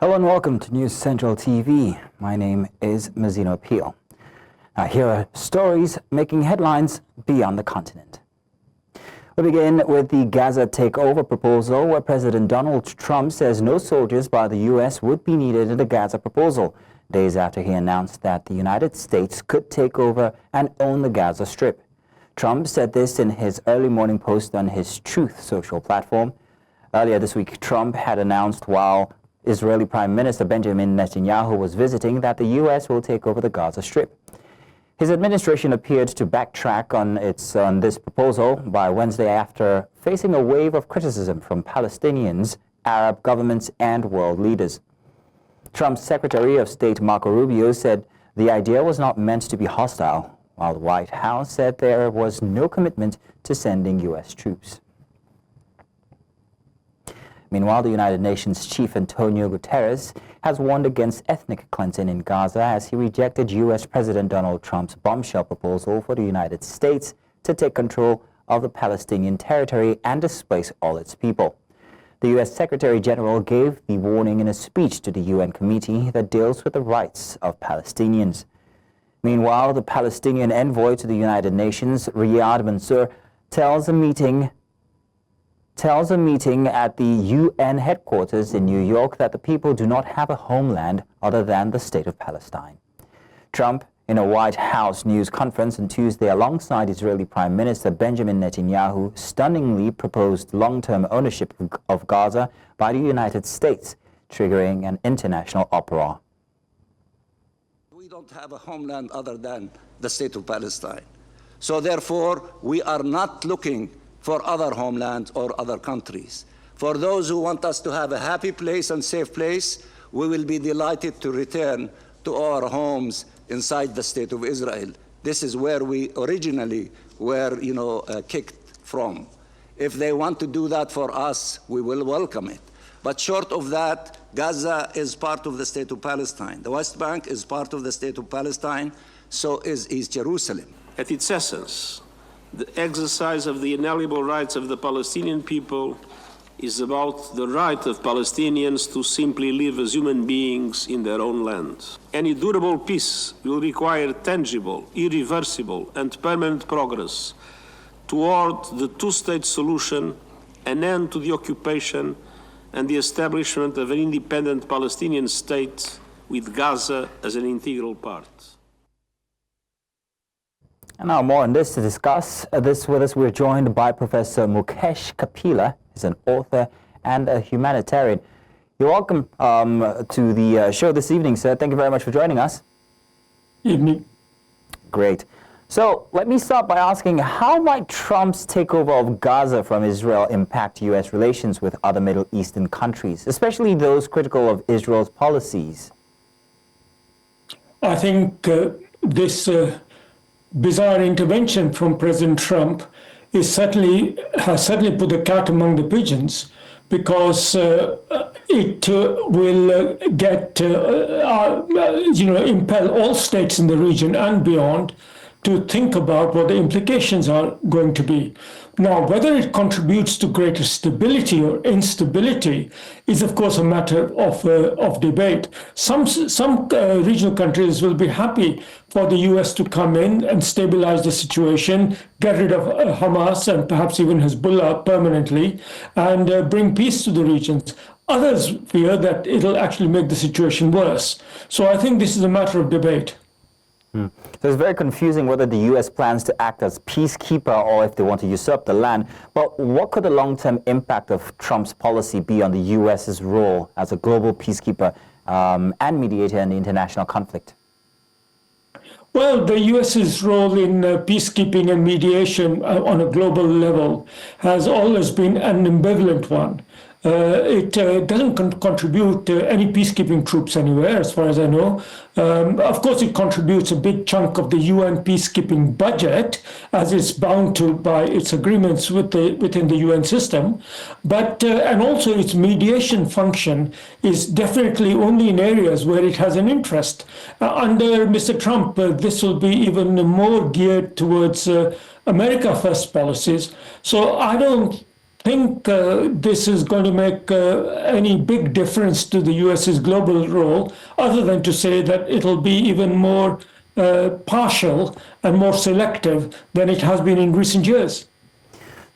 Hello and welcome to News Central TV. My name is Mazino Peel. Now here are stories making headlines beyond the continent. We begin with the Gaza takeover proposal, where President Donald Trump says no soldiers by the U.S. would be needed in the Gaza proposal, days after he announced that the United States could take over and own the Gaza Strip. Trump said this in his early morning post on his Truth social platform. Earlier this week, Trump had announced while Israeli Prime Minister Benjamin Netanyahu was visiting that the U.S. will take over the Gaza Strip. His administration appeared to backtrack on this proposal by Wednesday after facing a wave of criticism from Palestinians, Arab governments, and world leaders. Trump's Secretary of State Marco Rubio said the idea was not meant to be hostile, while the White House said there was no commitment to sending U.S. troops. Meanwhile, the United Nations Chief Antonio Guterres has warned against ethnic cleansing in Gaza as he rejected U.S. President Donald Trump's bombshell proposal for the United States to take control of the Palestinian territory and displace all its people. The U.S. Secretary General gave the warning in a speech to the UN committee that deals with the rights of Palestinians. Meanwhile, the Palestinian envoy to the United Nations, Riyad Mansour, tells a meeting at the UN headquarters in New York that the people do not have a homeland other than the state of Palestine. Trump, in a White House news conference on Tuesday alongside Israeli Prime Minister Benjamin Netanyahu, stunningly proposed long-term ownership of Gaza by the United States, triggering an international uproar. We don't have a homeland other than the state of Palestine. So therefore, we are not looking for other homelands or other countries. For those who want us to have a happy place and safe place, we will be delighted to return to our homes inside the state of Israel. This is where we originally were, kicked from. If they want to do that for us, we will welcome it. But short of that, Gaza is part of the state of Palestine. The West Bank is part of the state of Palestine, so is East Jerusalem. At its essence, the exercise of the inalienable rights of the Palestinian people is about the right of Palestinians to simply live as human beings in their own land. Any durable peace will require tangible, irreversible, and permanent progress toward the two-state solution, an end to the occupation, and the establishment of an independent Palestinian state with Gaza as an integral part. And now more on this to discuss this with us. We're joined by Professor Mukesh Kapila. He's an author and a humanitarian. You're welcome to the show this evening, sir. Thank you very much for joining us. Evening. Great. So let me start by asking, how might Trump's takeover of Gaza from Israel impact U.S. relations with other Middle Eastern countries, especially those critical of Israel's policies? I think this bizarre intervention from President Trump has certainly put the cat among the pigeons, because it will impel all states in the region and beyond to think about what the implications are going to be. Now, whether it contributes to greater stability or instability is, of course, a matter of debate. Some regional countries will be happy for the U.S. to come in and stabilize the situation, get rid of Hamas and perhaps even Hezbollah permanently, and bring peace to the regions. Others fear that it'll actually make the situation worse. So I think this is a matter of debate. So it's very confusing whether the U.S. plans to act as peacekeeper or if they want to usurp the land. But what could the long-term impact of Trump's policy be on the U.S.'s role as a global peacekeeper and mediator in the international conflict? Well, the U.S.'s role in peacekeeping and mediation on a global level has always been an ambivalent one. It doesn't contribute any peacekeeping troops anywhere, as far as I know. Of course, it contributes a big chunk of the UN peacekeeping budget, as it's bound to by its agreements within the UN system. But and also its mediation function is definitely only in areas where it has an interest. Under Mr. Trump, this will be even more geared towards America First policies. So I don't think this is going to make any big difference to the US's global role, other than to say that it'll be even more partial and more selective than it has been in recent years.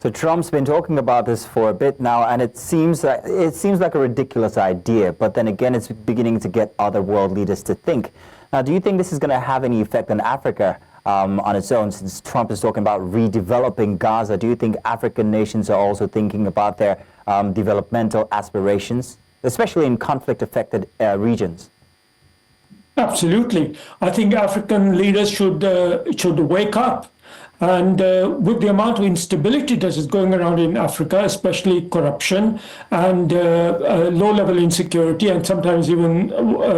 So Trump's been talking about this for a bit now, and it seems like a ridiculous idea, but then again, it's beginning to get other world leaders to think. Now, do you think this is going to have any effect on Africa on its own, since Trump is talking about redeveloping Gaza? Do you think African nations are also thinking about their developmental aspirations, especially in conflict-affected regions? Absolutely. I think African leaders should wake up. And with the amount of instability that is going around in Africa, especially corruption and low-level insecurity, and sometimes even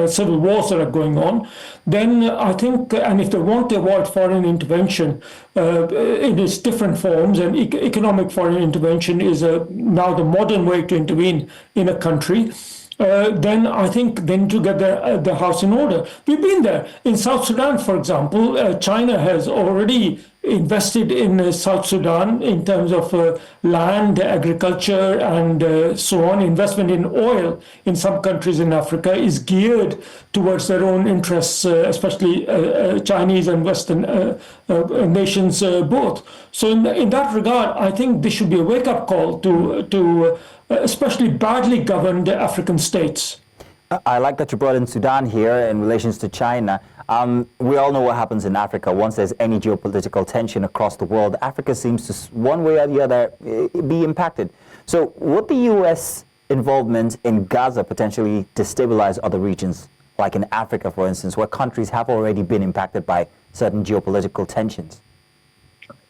civil wars that are going on, then I think, and if they want to avoid foreign intervention in its different forms, and economic foreign intervention is now the modern way to intervene in a country, then I think they need to get the house in order. We've been there. In South Sudan, for example, China has already invested in South Sudan in terms of land, agriculture, and so on. Investment in oil in some countries in Africa is geared towards their own interests, especially Chinese and Western nations both. So in that regard, I think this should be a wake-up call to especially badly governed African states. I like that you brought in Sudan here in relations to China. We all know what happens in Africa. Once there's any geopolitical tension across the world, Africa seems to, one way or the other, be impacted. So would the U.S. involvement in Gaza potentially destabilize other regions, like in Africa, for instance, where countries have already been impacted by certain geopolitical tensions?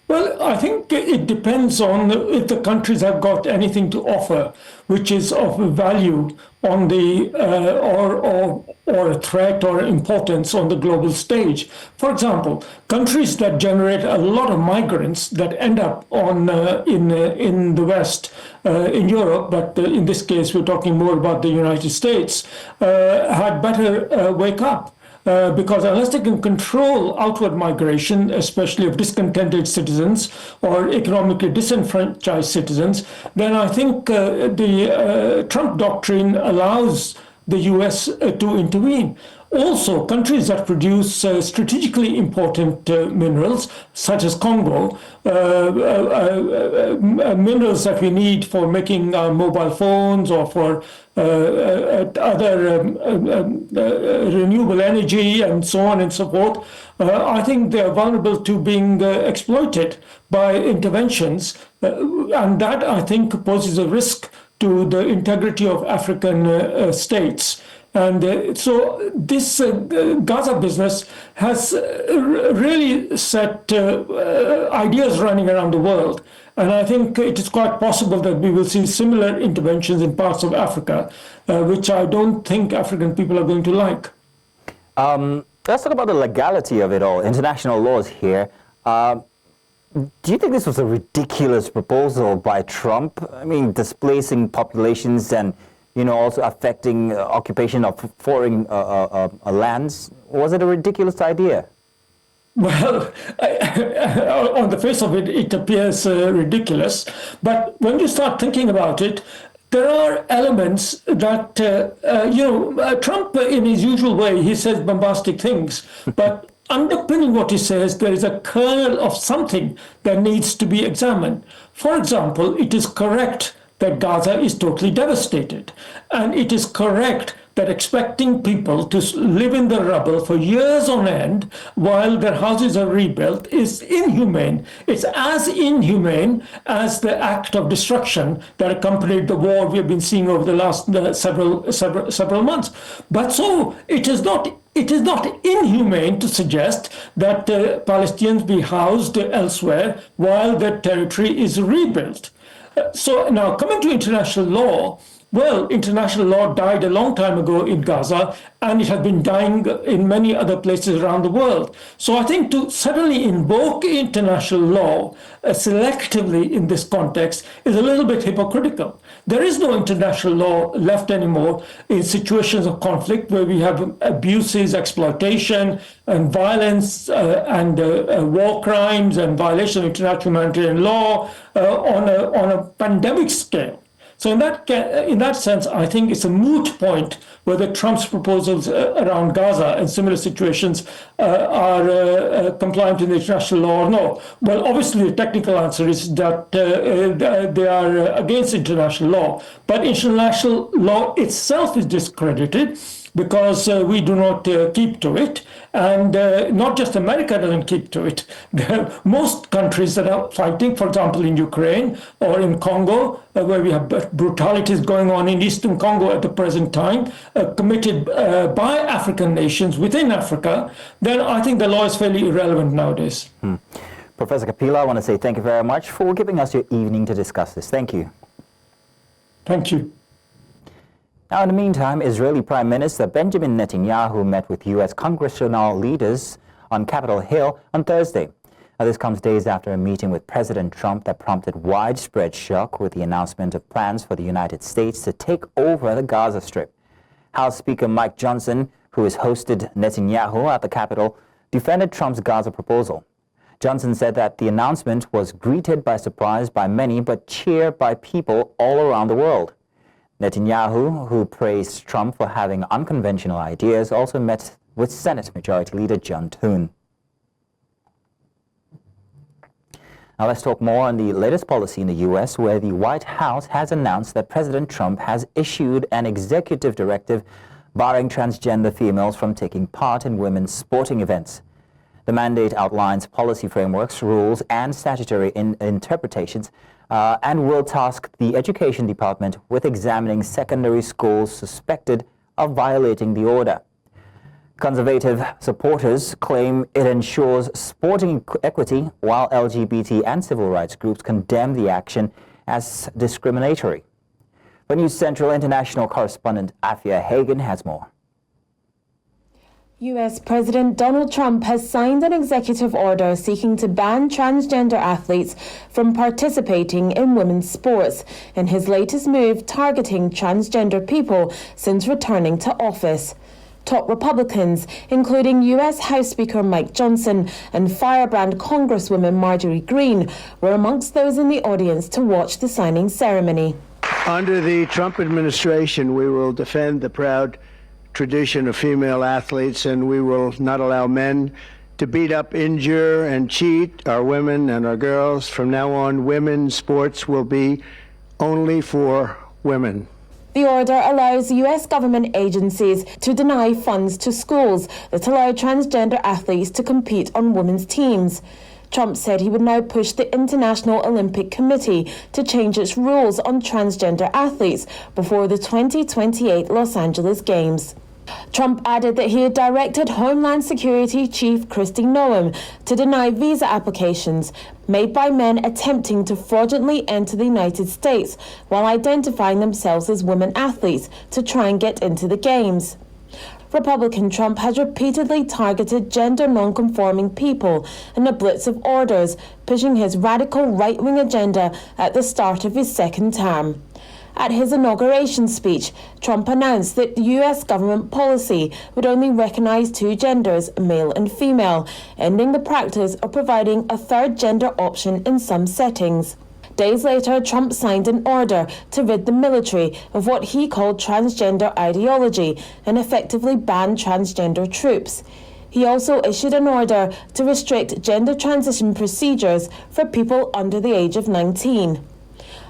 Well, I think it depends on if the countries have got anything to offer, which is of value on the or a threat or importance on the global stage. For example, countries that generate a lot of migrants that end up on in the West, in Europe, but in this case we're talking more about the United States, had better wake up. Because unless they can control outward migration, especially of discontented citizens or economically disenfranchised citizens, then I think the Trump doctrine allows the U.S. to intervene. Also, countries that produce strategically important minerals, such as Congo, minerals that we need for making mobile phones or for other renewable energy and so on and so forth, I think they are vulnerable to being exploited by interventions. And that, I think, poses a risk to the integrity of African states. And so this Gaza business has really set ideas running around the world. And I think it is quite possible that we will see similar interventions in parts of Africa, which I don't think African people are going to like. Let's talk about the legality of it all, international laws here. Do you think this was a ridiculous proposal by Trump? I mean, displacing populations and also affecting occupation of foreign lands. Was it a ridiculous idea? Well, on the face of it, it appears ridiculous. But when you start thinking about it, there are elements that, Trump, in his usual way, he says bombastic things. But underpinning what he says, there is a kernel of something that needs to be examined. For example, it is correct that Gaza is totally devastated. And it is correct that expecting people to live in the rubble for years on end while their houses are rebuilt is inhumane. It's as inhumane as the act of destruction that accompanied the war we have been seeing over the last several months. But so it is not inhumane to suggest that Palestinians be housed elsewhere while their territory is rebuilt. So now, coming to international law, well, international law died a long time ago in Gaza, and it has been dying in many other places around the world. So I think to suddenly invoke international law selectively in this context is a little bit hypocritical. There is no international law left anymore in situations of conflict where we have abuses, exploitation, and violence, and war crimes and violation of international humanitarian law on a pandemic scale. So in that sense, I think it's a moot point whether Trump's proposals around Gaza and similar situations are compliant with the international law or no. Well, obviously, the technical answer is that they are against international law. But international law itself is discredited because we do not keep to it. And not just America doesn't keep to it. Most countries that are fighting, for example, in Ukraine or in Congo, where we have brutalities going on in eastern Congo at the present time, committed by African nations within Africa, then I think the law is fairly irrelevant nowadays. Professor Kapila, I want to say thank you very much for giving us your evening to discuss this. Thank you. Thank you. Now, in the meantime, Israeli Prime Minister Benjamin Netanyahu met with U.S. congressional leaders on Capitol Hill on Thursday. Now, this comes days after a meeting with President Trump that prompted widespread shock with the announcement of plans for the United States to take over the Gaza Strip. House Speaker Mike Johnson, who has hosted Netanyahu at the Capitol, defended Trump's Gaza proposal. Johnson said that the announcement was greeted by surprise by many, but cheered by people all around the world. Netanyahu, who praised Trump for having unconventional ideas, also met with Senate Majority Leader John Thune. Now let's talk more on the latest policy in the U.S., where the White House has announced that President Trump has issued an executive directive barring transgender females from taking part in women's sporting events. The mandate outlines policy frameworks, rules, and statutory interpretations, and will task the Education Department with examining secondary schools suspected of violating the order. Conservative supporters claim it ensures sporting equity, while LGBT and civil rights groups condemn the action as discriminatory. For News Central International Correspondent Afua Hagan has more. U.S. President Donald Trump has signed an executive order seeking to ban transgender athletes from participating in women's sports, in his latest move targeting transgender people since returning to office. Top Republicans, including U.S. House Speaker Mike Johnson and firebrand Congresswoman Marjorie Greene, were amongst those in the audience to watch the signing ceremony. Under the Trump administration, we will defend the proud tradition of female athletes, and we will not allow men to beat up, injure, and cheat our women and our girls. From now on, women's sports will be only for women. The order allows U.S. government agencies to deny funds to schools that allow transgender athletes to compete on women's teams. Trump said he would now push the International Olympic Committee to change its rules on transgender athletes before the 2028 Los Angeles Games. Trump added that he had directed Homeland Security Chief Kristi Noem to deny visa applications made by men attempting to fraudulently enter the United States while identifying themselves as women athletes to try and get into the Games. Republican Trump has repeatedly targeted gender non-conforming people in a blitz of orders, pushing his radical right-wing agenda at the start of his second term. At his inauguration speech, Trump announced that the U.S. government policy would only recognize two genders, male and female, ending the practice of providing a third gender option in some settings. Days later, Trump signed an order to rid the military of what he called transgender ideology and effectively ban transgender troops. He also issued an order to restrict gender transition procedures for people under the age of 19.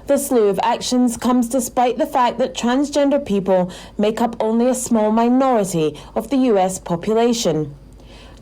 The slew of actions comes despite the fact that transgender people make up only a small minority of the U.S. population.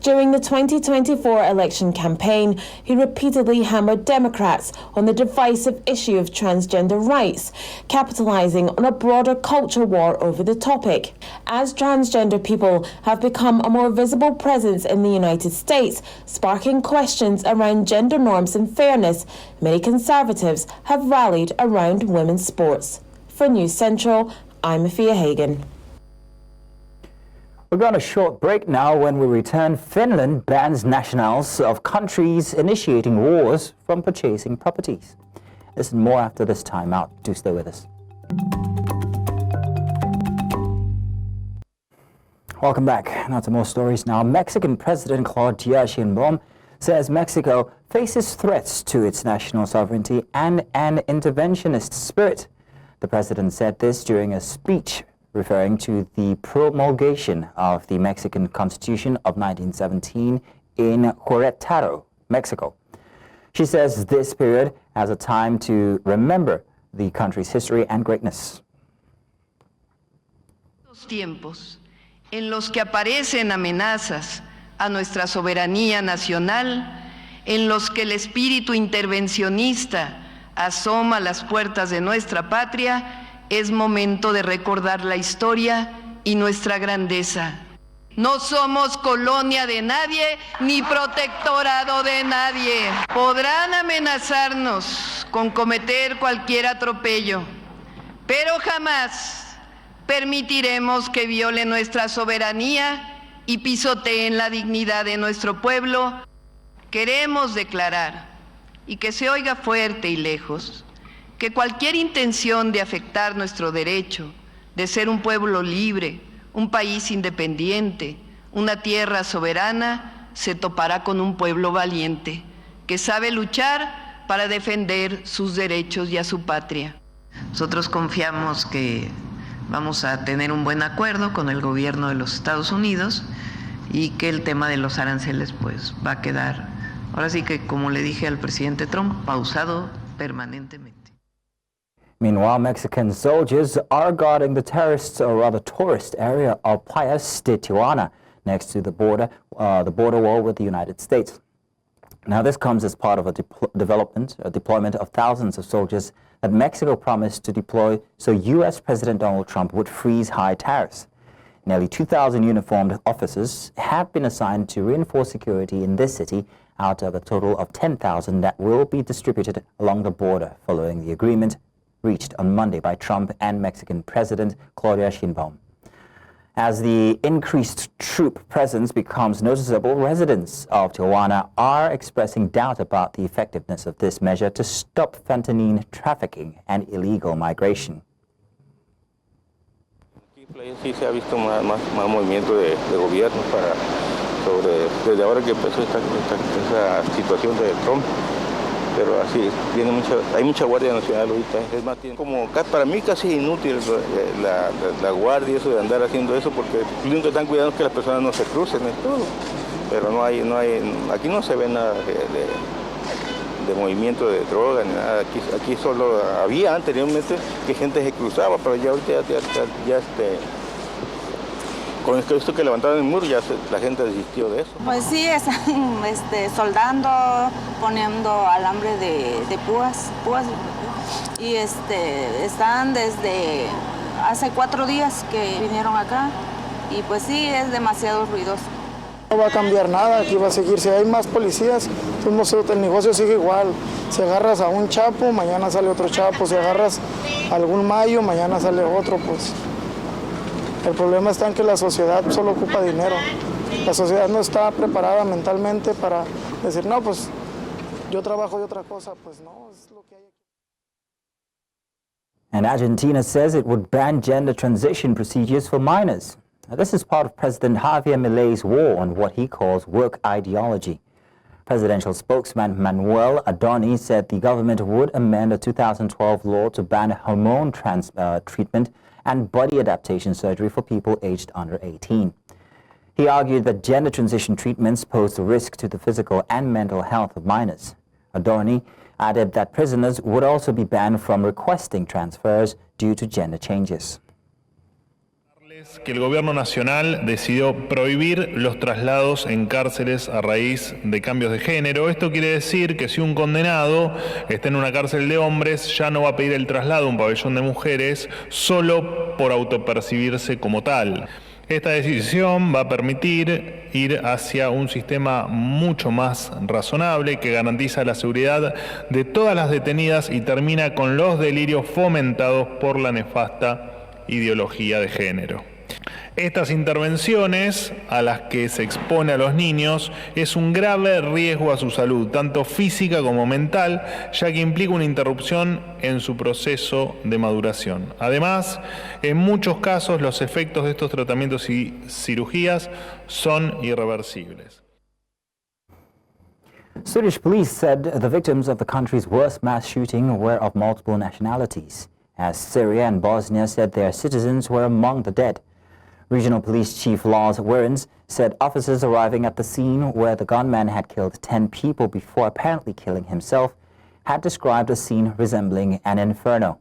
During the 2024 election campaign, he repeatedly hammered Democrats on the divisive issue of transgender rights, capitalizing on a broader culture war over the topic. As transgender people have become a more visible presence in the United States, sparking questions around gender norms and fairness, many conservatives have rallied around women's sports. For News Central, I'm Afua Hagan. We're going on a short break now. When we return, Finland bans nationals of countries initiating wars from purchasing properties. Listen more after this time out. Do stay with us. Welcome back. Now to more stories now. Mexican President Claudia Sheinbaum says Mexico faces threats to its national sovereignty and an interventionist spirit. The president said this during a speech referring to the promulgation of the Mexican Constitution of 1917 in Querétaro, Mexico. She says this period as a time to remember the country's history and greatness. Los tiempos en los que aparecen amenazas a nuestra soberanía nacional, en los que el espíritu intervencionista asoma a las puertas de nuestra patria, es momento de recordar la historia y nuestra grandeza. No somos colonia de nadie ni protectorado de nadie. Podrán amenazarnos con cometer cualquier atropello, pero jamás permitiremos que violen nuestra soberanía y pisoteen la dignidad de nuestro pueblo. Queremos declarar, y que se oiga fuerte y lejos, que cualquier intención de afectar nuestro derecho de ser un pueblo libre, un país independiente, una tierra soberana, se topará con un pueblo valiente, que sabe luchar para defender sus derechos y a su patria. Nosotros confiamos que vamos a tener un buen acuerdo con el gobierno de los Estados Unidos y que el tema de los aranceles pues va a quedar, ahora sí que como le dije al presidente Trump, pausado permanentemente. Meanwhile, Mexican soldiers are guarding the tourist area of Playas de Tijuana, next to the border wall with the United States. Now, this comes as part of a deployment of thousands of soldiers that Mexico promised to deploy so U.S. President Donald Trump would freeze high tariffs. Nearly 2,000 uniformed officers have been assigned to reinforce security in this city out of a total of 10,000 that will be distributed along the border following the agreement reached on Monday by Trump and Mexican President Claudia Sheinbaum. As the increased troop presence becomes noticeable, residents of Tijuana are expressing doubt about the effectiveness of this measure to stop fentanyl trafficking and illegal migration. Sí se ha visto más movimiento de gobierno desde ahora que empezó esta situación de Trump. Pero así hay mucha Guardia Nacional ahorita. Es más, para mí casi inútil la guardia, eso de andar haciendo eso, porque lo único que están cuidando es que las personas no se crucen, es todo. Pero no hay, aquí no se ve nada de movimiento de droga ni nada. Aquí solo había anteriormente que gente se cruzaba, pero ya ahorita ya con esto que levantaron el muro, ya la gente desistió de eso. Pues sí, están soldando, poniendo alambre de púas y están desde hace 4 días que vinieron acá y pues sí, es demasiado ruidoso. No va a cambiar nada, aquí va a seguir. Si hay más policías, pues el negocio sigue igual. Si agarras a un chapo, mañana sale otro chapo. Si agarras a algún mayo, mañana sale otro, pues. El problema está en que la sociedad solo ocupa dinero. La sociedad no está preparada mentalmente para decir, no, pues yo trabajo de otra cosa, pues no, es lo que hay aquí. And Argentina says it would ban gender transition procedures for minors. Now, this is part of President Javier Milei's war on what he calls work ideology. Presidential spokesman Manuel Adorni said the government would amend a 2012 law to ban hormone treatment and body adaptation surgery for people aged under 18. He argued that gender transition treatments pose a risk to the physical and mental health of minors. Adorni added that prisoners would also be banned from requesting transfers due to gender changes. Que el gobierno nacional decidió prohibir los traslados en cárceles a raíz de cambios de género. Esto quiere decir que si un condenado está en una cárcel de hombres, ya no va a pedir el traslado a un pabellón de mujeres solo por autopercibirse como tal. Esta decisión va a permitir ir hacia un sistema mucho más razonable que garantiza la seguridad de todas las detenidas y termina con los delirios fomentados por la nefasta ideología de género. Estas intervenciones a las que se expone a los niños es un grave riesgo a su salud, tanto física como mental, ya que implica una interrupción en su proceso de maduración. Además, en muchos casos los efectos de estos tratamientos y cirugías son irreversibles. Swedish police said the victims of the country's worst mass shooting were of multiple nationalities, as Syria and Bosnia said their citizens were among the dead. Regional Police Chief Lars Werens said officers arriving at the scene where the gunman had killed 10 people before apparently killing himself had described the scene resembling an inferno.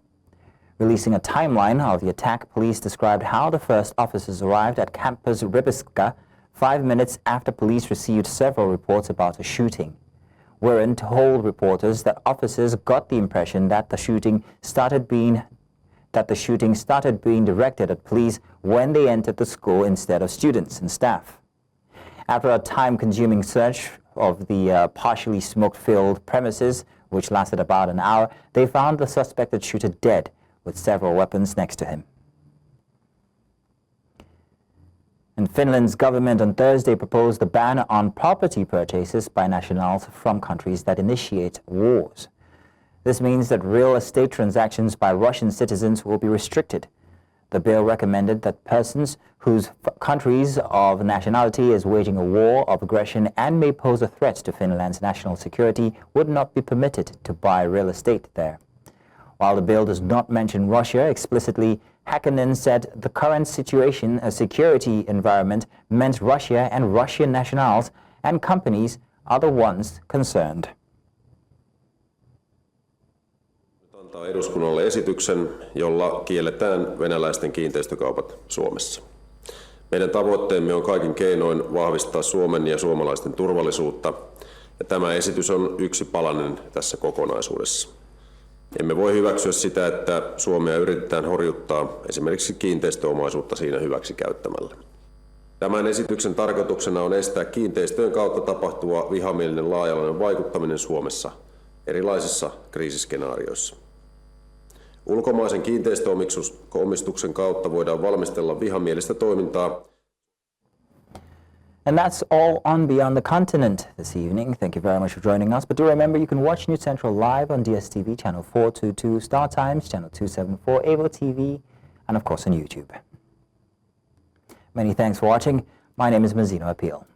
Releasing a timeline of the attack, police described how the first officers arrived at Campus Ribiska 5 minutes after police received several reports about a shooting. Werens told reporters that officers got the impression that the shooting started being directed at police when they entered the school instead of students and staff. After a time-consuming search of the partially smoke-filled premises, which lasted about an hour, they found the suspected shooter dead, with several weapons next to him. And Finland's government on Thursday proposed a ban on property purchases by nationals from countries that initiate wars. This means that real estate transactions by Russian citizens will be restricted. The bill recommended that persons whose countries of nationality is waging a war of aggression and may pose a threat to Finland's national security would not be permitted to buy real estate there. While the bill does not mention Russia explicitly, Hagan said the current situation, a security environment, meant Russia and Russian nationals and companies are the ones concerned. Antaa eduskunnalle esityksen, jolla kielletään venäläisten kiinteistökaupat Suomessa. Meidän tavoitteemme on kaikin keinoin vahvistaa Suomen ja suomalaisten turvallisuutta, ja tämä esitys on yksi palanen tässä kokonaisuudessa. Emme voi hyväksyä sitä, että Suomea yritetään horjuttaa esimerkiksi kiinteistöomaisuutta siinä hyväksi käyttämällä. Tämän esityksen tarkoituksena on estää kiinteistöjen kautta tapahtuva vihamielinen laaja-alainen vaikuttaminen Suomessa erilaisissa kriisiskenaarioissa. Ulkomaisen kiinteistöomistuksen kautta voidaan valmistella vihamielistä toimintaa. And that's all on Beyond the Continent this evening. Thank you very much for joining us. But do remember, you can watch News Central live on DSTV channel 422, Star Times channel 274, Avo TV, and of course on YouTube. Many thanks for watching. My name is Mazino Appeal.